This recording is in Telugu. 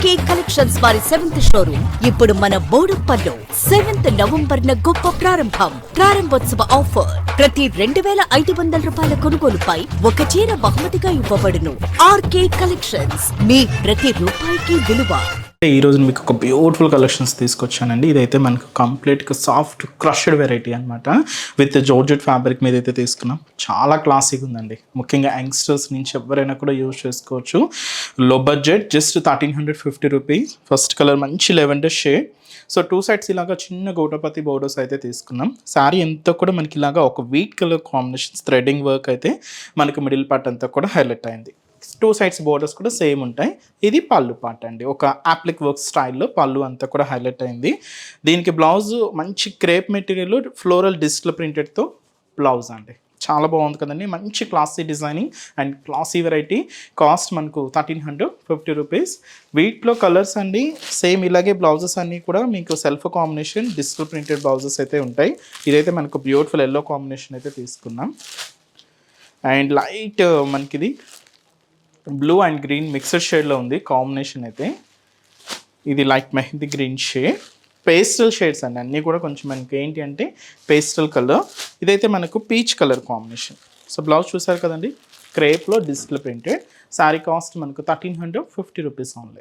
ఆర్కే కలెక్షన్స్ వారి 7th షోరూమ్ ఇప్పుడు మన బోడుప్పల్లో 7th నవంబర్ గొప్ప ప్రారంభోత్సవ ఆఫర్. ప్రతి 2500 రూపాయల కొనుగోలుపై ఒక చీర బహుమతిగా ఇవ్వబడును. ఆర్కే కలెక్షన్స్, మీ ప్రతి రూపాయికి విలువ. ఈ రోజు మీకు ఒక బ్యూటిఫుల్ కలెక్షన్స్ తీసుకొచ్చానండి. ఇదైతే మనకు కంప్లీట్గా సాఫ్ట్ క్రష్డ్ వెరైటీ అనమాట. విత్ జార్జెట్ ఫ్యాబ్రిక్ మీద అయితే తీసుకున్నాం. చాలా క్లాసిక్ ఉందండి. ముఖ్యంగా యంగ్స్టర్స్ నుంచి ఎవరైనా కూడా యూజ్ చేసుకోవచ్చు. లో budget, just 1350 rupees. First colour మంచి లెవెండర్ షేడ్. సో 2 సైడ్స్ ఇలాగా చిన్న గోటపతి బోర్డర్స్ అయితే తీసుకున్నాం. శారీ అంతా కూడా మనకి ఇలాగా ఒక wheat colour combination threading work అయితే మనకి మిడిల్ పార్ట్ అంతా కూడా హైలైట్ అయింది. 2 సైడ్స్ బోర్డర్స్ కూడా సేమ్ ఉంటాయి. ఇది పళ్ళు పార్ట్ అండి. ఒక యాప్లిక్ వర్క్ స్టైల్లో పళ్ళు అంతా కూడా హైలైట్ అయింది. దీనికి బ్లౌజ్ మంచి క్రేప్ మెటీరియల్ ఫ్లోరల్ డిజిటల్ ప్రింటెడ్తో బ్లౌజ్ అండి. చాలా బాగుంది కదండి. మంచి classy designing and classy variety. Cost మనకు 1350 రూపీస్. వీటిలో కలర్స్ అండి సేమ్ ఇలాగే బ్లౌజెస్ అన్నీ కూడా మీకు self combination digital printed blouses అయితే ఉంటాయి. ఇదైతే మనకు బ్యూటిఫుల్ ఎల్లో కాంబినేషన్ అయితే తీసుకున్నాం. అండ్ లైట్ మనకిది బ్లూ అండ్ గ్రీన్ మిక్సర్ షేడ్లో ఉంది కాంబినేషన్ అయితే. ఇది light mehndi green shade. Pastel shades అండి అన్నీ కూడా. కొంచెం మనకి ఏంటి అంటే పేస్టల్ కలర్. ఇదైతే మనకు peach colour combination. So blouse చూసారు కదండి, క్రేప్లో డిజిటల్ ప్రింటెడ్. శారీ కాస్ట్ మనకు 1350 రూపీస్ ఓన్లీ.